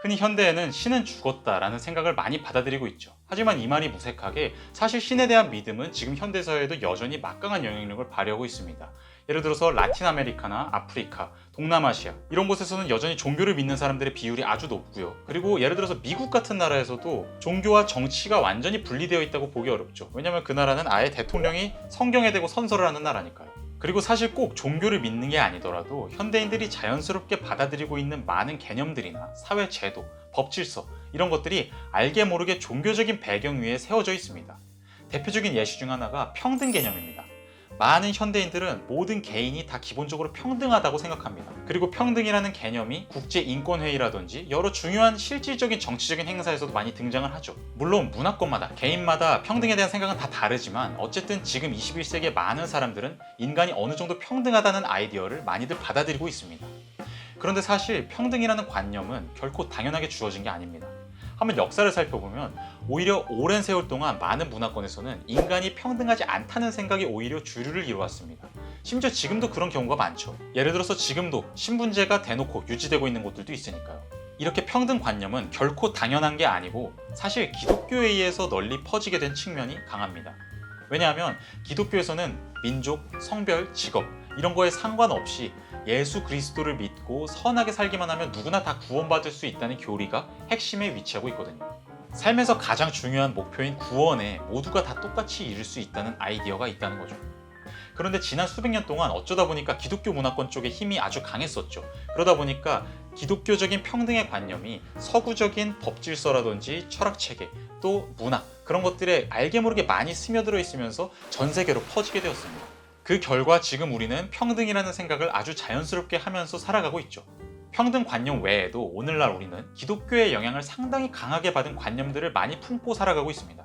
흔히 현대에는 신은 죽었다라는 생각을 많이 받아들이고 있죠. 하지만 이 말이 무색하게 사실 신에 대한 믿음은 지금 현대사회에도 여전히 막강한 영향력을 발휘하고 있습니다. 예를 들어서 라틴 아메리카나 아프리카, 동남아시아 이런 곳에서는 여전히 종교를 믿는 사람들의 비율이 아주 높고요. 그리고 예를 들어서 미국 같은 나라에서도 종교와 정치가 완전히 분리되어 있다고 보기 어렵죠. 왜냐하면 그 나라는 아예 대통령이 성경에 대고 선서를 하는 나라니까요. 그리고 사실 꼭 종교를 믿는 게 아니더라도 현대인들이 자연스럽게 받아들이고 있는 많은 개념들이나 사회 제도, 법 질서 이런 것들이 알게 모르게 종교적인 배경 위에 세워져 있습니다. 대표적인 예시 중 하나가 평등 개념입니다. 많은 현대인들은 모든 개인이 다 기본적으로 평등하다고 생각합니다. 그리고 평등이라는 개념이 국제인권회의라든지 여러 중요한 실질적인 정치적인 행사에서도 많이 등장을 하죠. 물론 문화권마다 개인마다 평등에 대한 생각은 다 다르지만 어쨌든 지금 21세기의 많은 사람들은 인간이 어느 정도 평등하다는 아이디어를 많이들 받아들이고 있습니다. 그런데 사실 평등이라는 관념은 결코 당연하게 주어진 게 아닙니다. 한번 역사를 살펴보면 오히려 오랜 세월 동안 많은 문화권에서는 인간이 평등하지 않다는 생각이 오히려 주류를 이루었습니다. 심지어 지금도 그런 경우가 많죠. 예를 들어서 지금도 신분제가 대놓고 유지되고 있는 곳들도 있으니까요. 이렇게 평등 관념은 결코 당연한 게 아니고 사실 기독교에 의해서 널리 퍼지게 된 측면이 강합니다. 왜냐하면 기독교에서는 민족, 성별, 직업 이런 거에 상관없이 예수 그리스도를 믿고 선하게 살기만 하면 누구나 다 구원받을 수 있다는 교리가 핵심에 위치하고 있거든요. 삶에서 가장 중요한 목표인 구원에 모두가 다 똑같이 이룰 수 있다는 아이디어가 있다는 거죠. 그런데 지난 수백 년 동안 어쩌다 보니까 기독교 문화권 쪽에 힘이 아주 강했었죠. 그러다 보니까 기독교적인 평등의 관념이 서구적인 법질서라든지 철학체계, 또 문학 그런 것들에 알게 모르게 많이 스며들어 있으면서 전 세계로 퍼지게 되었습니다. 그 결과 지금 우리는 평등이라는 생각을 아주 자연스럽게 하면서 살아가고 있죠. 평등 관념 외에도 오늘날 우리는 기독교의 영향을 상당히 강하게 받은 관념들을 많이 품고 살아가고 있습니다.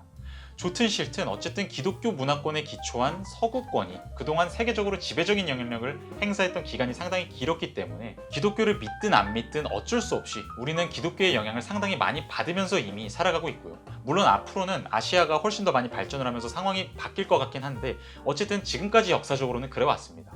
좋든 싫든 어쨌든 기독교 문화권에 기초한 서구권이 그동안 세계적으로 지배적인 영향력을 행사했던 기간이 상당히 길었기 때문에 기독교를 믿든 안 믿든 어쩔 수 없이 우리는 기독교의 영향을 상당히 많이 받으면서 이미 살아가고 있고요. 물론 앞으로는 아시아가 훨씬 더 많이 발전을 하면서 상황이 바뀔 것 같긴 한데 어쨌든 지금까지 역사적으로는 그래왔습니다.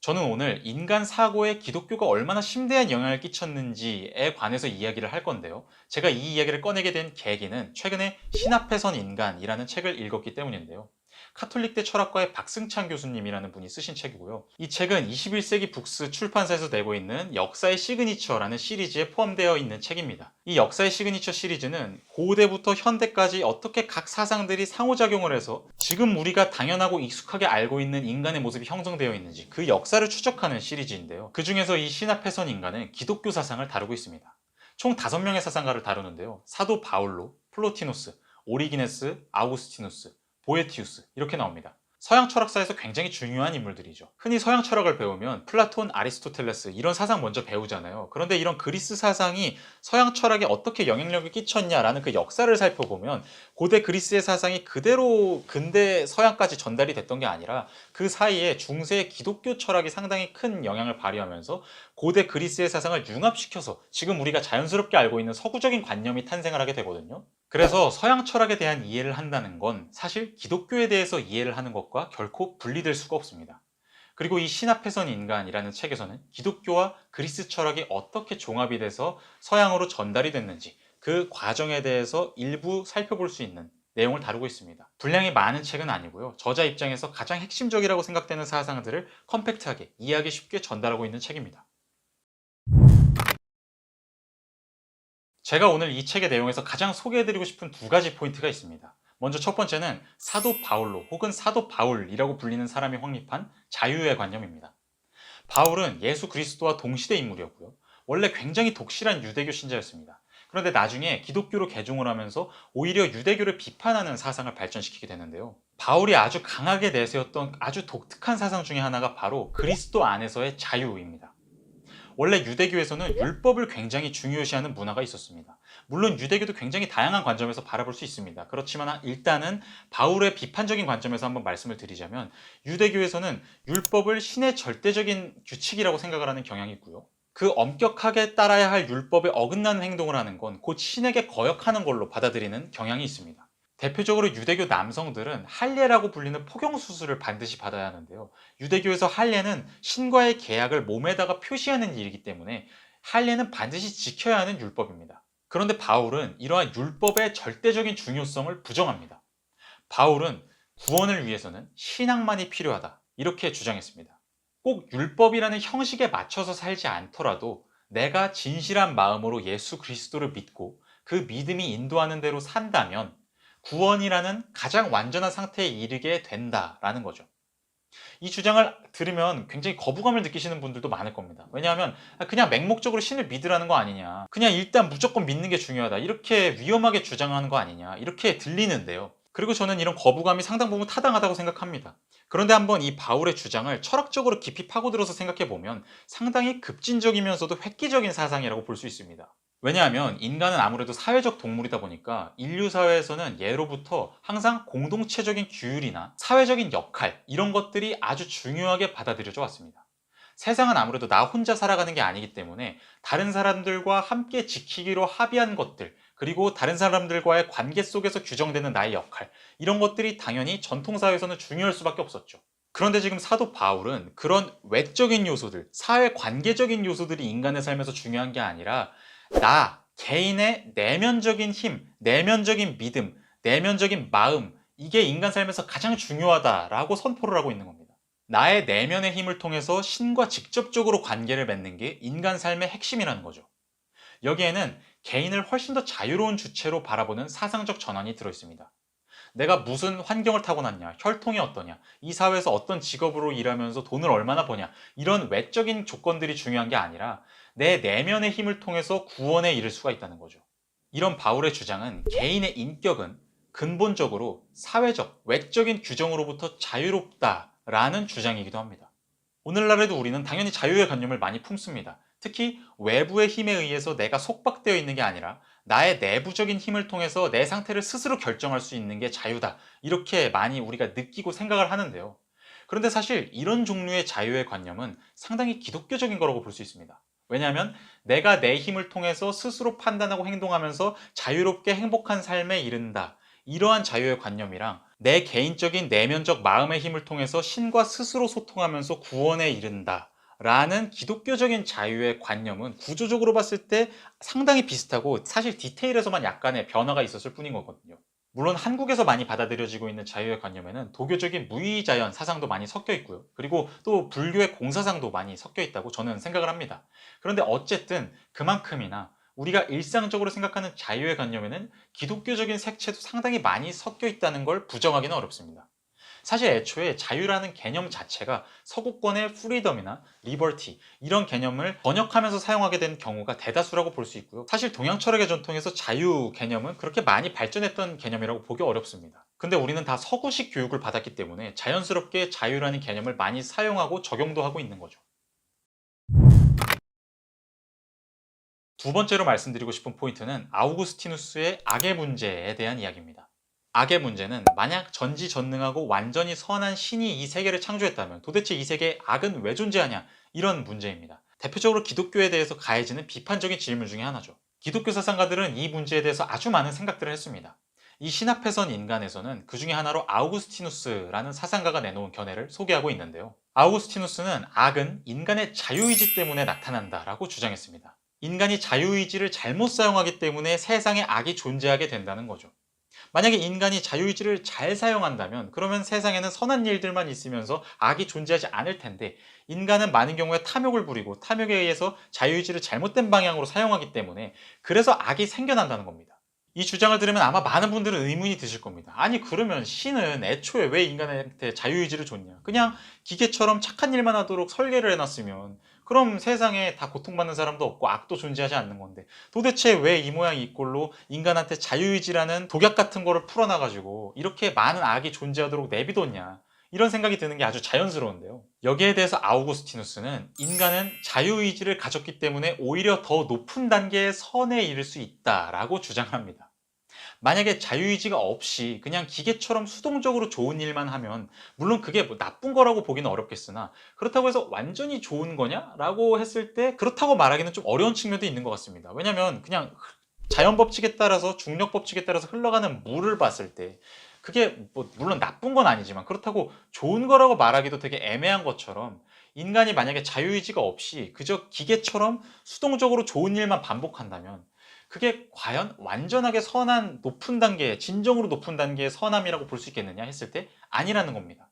저는 오늘 인간 사고에 기독교가 얼마나 심대한 영향을 끼쳤는지에 관해서 이야기를 할 건데요. 제가 이 이야기를 꺼내게 된 계기는 최근에 신앞에선 인간이라는 책을 읽었기 때문인데요. 카톨릭대 철학과의 박승찬 교수님이라는 분이 쓰신 책이고요. 이 책은 21세기 북스 출판사에서 내고 있는 역사의 시그니처라는 시리즈에 포함되어 있는 책입니다. 이 역사의 시그니처 시리즈는 고대부터 현대까지 어떻게 각 사상들이 상호작용을 해서 지금 우리가 당연하고 익숙하게 알고 있는 인간의 모습이 형성되어 있는지 그 역사를 추적하는 시리즈인데요. 그 중에서 이 신앞에선 인간은 기독교 사상을 다루고 있습니다. 총 5명의 사상가를 다루는데요. 사도 바울로, 플로티노스, 오리기네스, 아우구스티누스, 보에티우스 이렇게 나옵니다. 서양 철학사에서 굉장히 중요한 인물들이죠. 흔히 서양 철학을 배우면 플라톤, 아리스토텔레스 이런 사상 먼저 배우잖아요. 그런데 이런 그리스 사상이 서양 철학에 어떻게 영향력을 끼쳤냐라는 그 역사를 살펴보면 고대 그리스의 사상이 그대로 근대 서양까지 전달이 됐던 게 아니라 그 사이에 중세 기독교 철학이 상당히 큰 영향을 발휘하면서 고대 그리스의 사상을 융합시켜서 지금 우리가 자연스럽게 알고 있는 서구적인 관념이 탄생을 하게 되거든요. 그래서 서양 철학에 대한 이해를 한다는 건 사실 기독교에 대해서 이해를 하는 것과 결코 분리될 수가 없습니다. 그리고 이 신앞에선 인간이라는 책에서는 기독교와 그리스 철학이 어떻게 종합이 돼서 서양으로 전달이 됐는지 그 과정에 대해서 일부 살펴볼 수 있는 내용을 다루고 있습니다. 분량이 많은 책은 아니고요. 저자 입장에서 가장 핵심적이라고 생각되는 사상들을 컴팩트하게 이해하기 쉽게 전달하고 있는 책입니다. 제가 오늘 이 책의 내용에서 가장 소개해드리고 싶은 2가지 포인트가 있습니다. 먼저 첫 번째는 사도 바울로 혹은 사도 바울이라고 불리는 사람이 확립한 자유의 관념입니다. 바울은 예수 그리스도와 동시대 인물이었고요. 원래 굉장히 독실한 유대교 신자였습니다. 그런데 나중에 기독교로 개종을 하면서 오히려 유대교를 비판하는 사상을 발전시키게 되는데요. 바울이 아주 강하게 내세웠던 아주 독특한 사상 중에 하나가 바로 그리스도 안에서의 자유입니다. 원래 유대교에서는 율법을 굉장히 중요시하는 문화가 있었습니다. 물론 유대교도 굉장히 다양한 관점에서 바라볼 수 있습니다. 그렇지만 일단은 바울의 비판적인 관점에서 한번 말씀을 드리자면 유대교에서는 율법을 신의 절대적인 규칙이라고 생각을 하는 경향이 있고요. 그 엄격하게 따라야 할 율법에 어긋나는 행동을 하는 건 곧 신에게 거역하는 걸로 받아들이는 경향이 있습니다. 대표적으로 유대교 남성들은 할례라고 불리는 포경수술을 반드시 받아야 하는데요. 유대교에서 할례는 신과의 계약을 몸에다가 표시하는 일이기 때문에 할례는 반드시 지켜야 하는 율법입니다. 그런데 바울은 이러한 율법의 절대적인 중요성을 부정합니다. 바울은 구원을 위해서는 신앙만이 필요하다, 이렇게 주장했습니다. 꼭 율법이라는 형식에 맞춰서 살지 않더라도 내가 진실한 마음으로 예수 그리스도를 믿고 그 믿음이 인도하는 대로 산다면 구원이라는 가장 완전한 상태에 이르게 된다라는 거죠. 이 주장을 들으면 굉장히 거부감을 느끼시는 분들도 많을 겁니다. 왜냐하면 그냥 맹목적으로 신을 믿으라는 거 아니냐, 그냥 일단 무조건 믿는 게 중요하다, 이렇게 위험하게 주장하는 거 아니냐, 이렇게 들리는데요. 그리고 저는 이런 거부감이 상당 부분 타당하다고 생각합니다. 그런데 한번 이 바울의 주장을 철학적으로 깊이 파고들어서 생각해 보면 상당히 급진적이면서도 획기적인 사상이라고 볼 수 있습니다. 왜냐하면 인간은 아무래도 사회적 동물이다 보니까 인류 사회에서는 예로부터 항상 공동체적인 규율이나 사회적인 역할, 이런 것들이 아주 중요하게 받아들여져 왔습니다. 세상은 아무래도 나 혼자 살아가는 게 아니기 때문에 다른 사람들과 함께 지키기로 합의한 것들, 그리고 다른 사람들과의 관계 속에서 규정되는 나의 역할, 이런 것들이 당연히 전통사회에서는 중요할 수밖에 없었죠. 그런데 지금 사도 바울은 그런 외적인 요소들, 사회 관계적인 요소들이 인간의 삶에서 중요한 게 아니라 나 개인의 내면적인 힘, 내면적인 믿음, 내면적인 마음, 이게 인간 삶에서 가장 중요하다라고 선포를 하고 있는 겁니다. 나의 내면의 힘을 통해서 신과 직접적으로 관계를 맺는 게 인간 삶의 핵심이라는 거죠. 여기에는 개인을 훨씬 더 자유로운 주체로 바라보는 사상적 전환이 들어있습니다. 내가 무슨 환경을 타고났냐, 혈통이 어떠냐, 이 사회에서 어떤 직업으로 일하면서 돈을 얼마나 버냐, 이런 외적인 조건들이 중요한 게 아니라 내 내면의 힘을 통해서 구원에 이를 수가 있다는 거죠. 이런 바울의 주장은 개인의 인격은 근본적으로 사회적, 외적인 규정으로부터 자유롭다라는 주장이기도 합니다. 오늘날에도 우리는 당연히 자유의 관념을 많이 품습니다. 특히 외부의 힘에 의해서 내가 속박되어 있는 게 아니라 나의 내부적인 힘을 통해서 내 상태를 스스로 결정할 수 있는 게 자유다, 이렇게 많이 우리가 느끼고 생각을 하는데요. 그런데 사실 이런 종류의 자유의 관념은 상당히 기독교적인 거라고 볼 수 있습니다. 왜냐하면 내가 내 힘을 통해서 스스로 판단하고 행동하면서 자유롭게 행복한 삶에 이른다, 이러한 자유의 관념이랑 내 개인적인 내면적 마음의 힘을 통해서 신과 스스로 소통하면서 구원에 이른다 라는 기독교적인 자유의 관념은 구조적으로 봤을 때 상당히 비슷하고 사실 디테일에서만 약간의 변화가 있었을 뿐인 거거든요. 물론 한국에서 많이 받아들여지고 있는 자유의 관념에는 도교적인 무의자연 사상도 많이 섞여 있고요. 그리고 또 불교의 공사상도 많이 섞여 있다고 저는 생각을 합니다. 그런데 어쨌든 그만큼이나 우리가 일상적으로 생각하는 자유의 관념에는 기독교적인 색채도 상당히 많이 섞여 있다는 걸 부정하기는 어렵습니다. 사실 애초에 자유라는 개념 자체가 서구권의 프리덤이나 리버티, 이런 개념을 번역하면서 사용하게 된 경우가 대다수라고 볼 수 있고요. 사실 동양 철학의 전통에서 자유 개념은 그렇게 많이 발전했던 개념이라고 보기 어렵습니다. 근데 우리는 다 서구식 교육을 받았기 때문에 자연스럽게 자유라는 개념을 많이 사용하고 적용도 하고 있는 거죠. 두 번째로 말씀드리고 싶은 포인트는 아우구스티누스의 악의 문제에 대한 이야기입니다. 악의 문제는 만약 전지전능하고 완전히 선한 신이 이 세계를 창조했다면 도대체 이 세계에 악은 왜 존재하냐, 이런 문제입니다. 대표적으로 기독교에 대해서 가해지는 비판적인 질문 중에 하나죠. 기독교 사상가들은 이 문제에 대해서 아주 많은 생각들을 했습니다. 이 신합회선 인간에서는 그 중에 하나로 아우구스티누스라는 사상가가 내놓은 견해를 소개하고 있는데요. 아우구스티누스는 악은 인간의 자유의지 때문에 나타난다라고 주장했습니다. 인간이 자유의지를 잘못 사용하기 때문에 세상에 악이 존재하게 된다는 거죠. 만약에 인간이 자유의지를 잘 사용한다면 그러면 세상에는 선한 일들만 있으면서 악이 존재하지 않을 텐데, 인간은 많은 경우에 탐욕을 부리고 탐욕에 의해서 자유의지를 잘못된 방향으로 사용하기 때문에 그래서 악이 생겨난다는 겁니다. 이 주장을 들으면 아마 많은 분들은 의문이 드실 겁니다. 아니 그러면 신은 애초에 왜 인간한테 자유의지를 줬냐, 그냥 기계처럼 착한 일만 하도록 설계를 해놨으면 그럼 세상에 다 고통받는 사람도 없고 악도 존재하지 않는 건데 도대체 왜 이 모양 이 꼴로 인간한테 자유의지라는 독약 같은 거를 풀어놔가지고 이렇게 많은 악이 존재하도록 내비뒀냐, 이런 생각이 드는 게 아주 자연스러운데요. 여기에 대해서 아우구스티누스는 인간은 자유의지를 가졌기 때문에 오히려 더 높은 단계의 선에 이를 수 있다라고 주장합니다. 만약에 자유의지가 없이 그냥 기계처럼 수동적으로 좋은 일만 하면 물론 그게 뭐 나쁜 거라고 보기는 어렵겠으나, 그렇다고 해서 완전히 좋은 거냐? 라고 했을 때 그렇다고 말하기는 좀 어려운 측면도 있는 것 같습니다. 왜냐면 그냥 자연 법칙에 따라서, 중력 법칙에 따라서 흘러가는 물을 봤을 때 그게 뭐 물론 나쁜 건 아니지만 그렇다고 좋은 거라고 말하기도 되게 애매한 것처럼, 인간이 만약에 자유의지가 없이 그저 기계처럼 수동적으로 좋은 일만 반복한다면 그게 과연 완전하게 선한 높은 단계, 진정으로 높은 단계의 선함이라고 볼 수 있겠느냐 했을 때 아니라는 겁니다.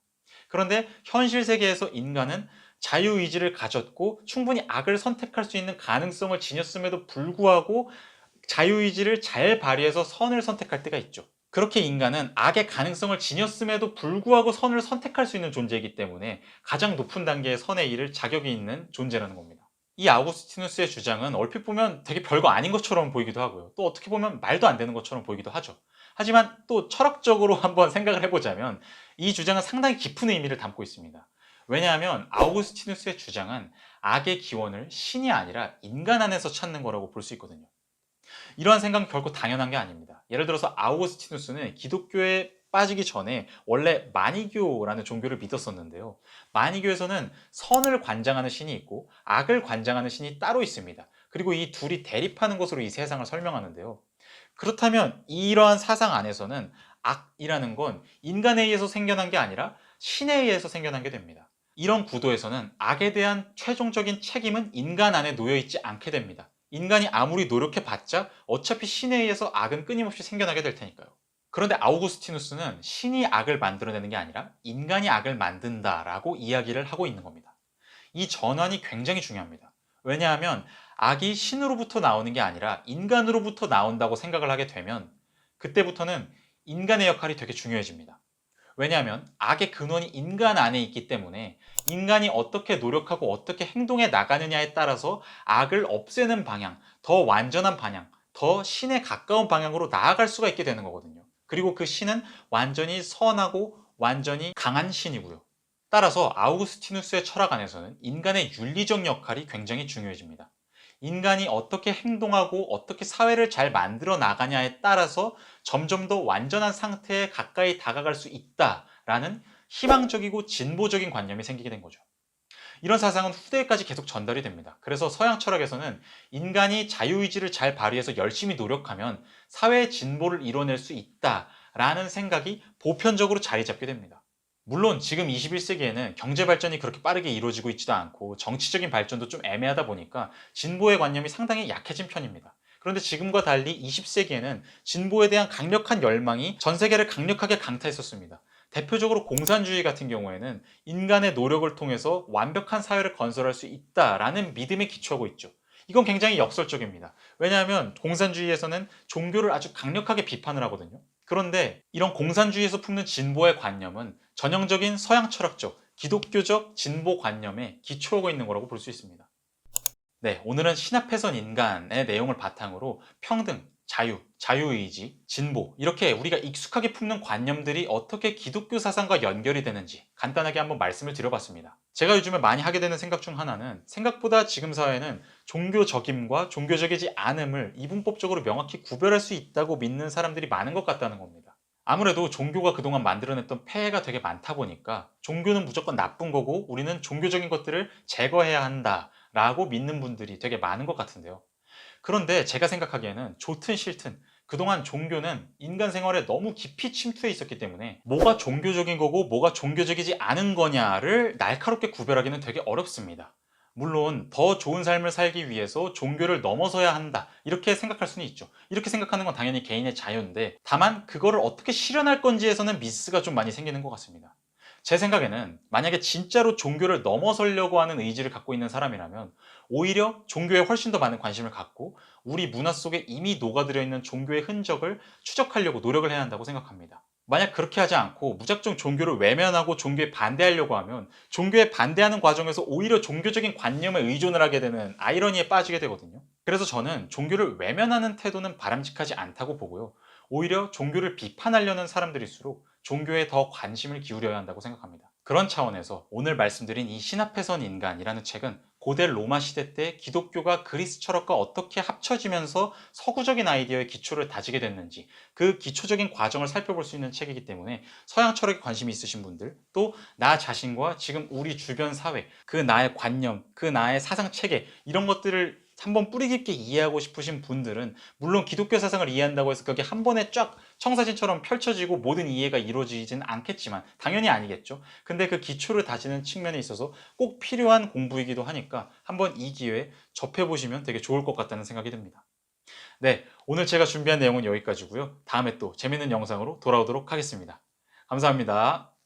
그런데 현실 세계에서 인간은 자유의지를 가졌고 충분히 악을 선택할 수 있는 가능성을 지녔음에도 불구하고 자유의지를 잘 발휘해서 선을 선택할 때가 있죠. 그렇게 인간은 악의 가능성을 지녔음에도 불구하고 선을 선택할 수 있는 존재이기 때문에 가장 높은 단계의 선의 일을 자격이 있는 존재라는 겁니다. 이 아우구스티누스의 주장은 얼핏 보면 되게 별거 아닌 것처럼 보이기도 하고요. 또 어떻게 보면 말도 안 되는 것처럼 보이기도 하죠. 하지만 또 철학적으로 한번 생각을 해보자면 이 주장은 상당히 깊은 의미를 담고 있습니다. 왜냐하면 아우구스티누스의 주장은 악의 기원을 신이 아니라 인간 안에서 찾는 거라고 볼 수 있거든요. 이러한 생각은 결코 당연한 게 아닙니다. 예를 들어서 아우구스티누스는 기독교에 빠지기 전에 원래 마니교라는 종교를 믿었었는데요. 마니교에서는 선을 관장하는 신이 있고 악을 관장하는 신이 따로 있습니다. 그리고 이 둘이 대립하는 것으로 이 세상을 설명하는데요. 그렇다면 이러한 사상 안에서는 악이라는 건 인간에 의해서 생겨난 게 아니라 신에 의해서 생겨난 게 됩니다. 이런 구도에서는 악에 대한 최종적인 책임은 인간 안에 놓여 있지 않게 됩니다. 인간이 아무리 노력해봤자 어차피 신에 의해서 악은 끊임없이 생겨나게 될 테니까요. 그런데 아우구스티누스는 신이 악을 만들어내는 게 아니라 인간이 악을 만든다라고 이야기를 하고 있는 겁니다. 이 전환이 굉장히 중요합니다. 왜냐하면 악이 신으로부터 나오는 게 아니라 인간으로부터 나온다고 생각을 하게 되면 그때부터는 인간의 역할이 되게 중요해집니다. 왜냐하면 악의 근원이 인간 안에 있기 때문에 인간이 어떻게 노력하고 어떻게 행동해 나가느냐에 따라서 악을 없애는 방향, 더 완전한 방향, 더 신에 가까운 방향으로 나아갈 수가 있게 되는 거거든요. 그리고 그 신은 완전히 선하고 완전히 강한 신이고요. 따라서 아우구스티누스의 철학 안에서는 인간의 윤리적 역할이 굉장히 중요해집니다. 인간이 어떻게 행동하고 어떻게 사회를 잘 만들어 나가냐에 따라서 점점 더 완전한 상태에 가까이 다가갈 수 있다라는 희망적이고 진보적인 관념이 생기게 된 거죠. 이런 사상은 후대에까지 계속 전달이 됩니다. 그래서 서양 철학에서는 인간이 자유의지를 잘 발휘해서 열심히 노력하면 사회의 진보를 이뤄낼 수 있다라는 생각이 보편적으로 자리 잡게 됩니다. 물론 지금 21세기에는 경제 발전이 그렇게 빠르게 이루어지고 있지도 않고 정치적인 발전도 좀 애매하다 보니까 진보의 관념이 상당히 약해진 편입니다. 그런데 지금과 달리 20세기에는 진보에 대한 강력한 열망이 전 세계를 강력하게 강타했었습니다. 대표적으로 공산주의 같은 경우에는 인간의 노력을 통해서 완벽한 사회를 건설할 수 있다라는 믿음에 기초하고 있죠. 이건 굉장히 역설적입니다. 왜냐하면 공산주의에서는 종교를 아주 강력하게 비판을 하거든요. 그런데 이런 공산주의에서 품는 진보의 관념은 전형적인 서양 철학적, 기독교적 진보 관념에 기초하고 있는 거라고 볼 수 있습니다. 네, 오늘은 신합해선 인간의 내용을 바탕으로 평등, 자유, 자유의지, 진보 이렇게 우리가 익숙하게 품는 관념들이 어떻게 기독교 사상과 연결이 되는지 간단하게 한번 말씀을 드려봤습니다. 제가 요즘에 많이 하게 되는 생각 중 하나는 생각보다 지금 사회는 종교적임과 종교적이지 않음을 이분법적으로 명확히 구별할 수 있다고 믿는 사람들이 많은 것 같다는 겁니다. 아무래도 종교가 그동안 만들어냈던 폐해가 되게 많다 보니까 종교는 무조건 나쁜 거고 우리는 종교적인 것들을 제거해야 한다 라고 믿는 분들이 되게 많은 것 같은데요. 그런데 제가 생각하기에는 좋든 싫든 그동안 종교는 인간 생활에 너무 깊이 침투해 있었기 때문에 뭐가 종교적인 거고 뭐가 종교적이지 않은 거냐를 날카롭게 구별하기는 되게 어렵습니다. 물론 더 좋은 삶을 살기 위해서 종교를 넘어서야 한다 이렇게 생각할 수는 있죠. 이렇게 생각하는 건 당연히 개인의 자유인데 다만 그거를 어떻게 실현할 건지에서는 미스가 좀 많이 생기는 것 같습니다. 제 생각에는 만약에 진짜로 종교를 넘어서려고 하는 의지를 갖고 있는 사람이라면 오히려 종교에 훨씬 더 많은 관심을 갖고 우리 문화 속에 이미 녹아들어 있는 종교의 흔적을 추적하려고 노력을 해야 한다고 생각합니다. 만약 그렇게 하지 않고 무작정 종교를 외면하고 종교에 반대하려고 하면 종교에 반대하는 과정에서 오히려 종교적인 관념에 의존을 하게 되는 아이러니에 빠지게 되거든요. 그래서 저는 종교를 외면하는 태도는 바람직하지 않다고 보고요. 오히려 종교를 비판하려는 사람들일수록 종교에 더 관심을 기울여야 한다고 생각합니다. 그런 차원에서 오늘 말씀드린 이 신합해선 인간이라는 책은 고대 로마 시대 때 기독교가 그리스 철학과 어떻게 합쳐지면서 서구적인 아이디어의 기초를 다지게 됐는지 그 기초적인 과정을 살펴볼 수 있는 책이기 때문에 서양 철학에 관심이 있으신 분들 또 나 자신과 지금 우리 주변 사회 그 나의 관념 그 나의 사상 체계 이런 것들을 한번 뿌리 깊게 이해하고 싶으신 분들은 물론 기독교 사상을 이해한다고 해서 그게 한 번에 쫙 청사진처럼 펼쳐지고 모든 이해가 이루어지진 않겠지만 당연히 아니겠죠. 근데 그 기초를 다지는 측면에 있어서 꼭 필요한 공부이기도 하니까 한번 이 기회에 접해보시면 되게 좋을 것 같다는 생각이 듭니다. 네, 오늘 제가 준비한 내용은 여기까지고요. 다음에 또 재밌는 영상으로 돌아오도록 하겠습니다. 감사합니다.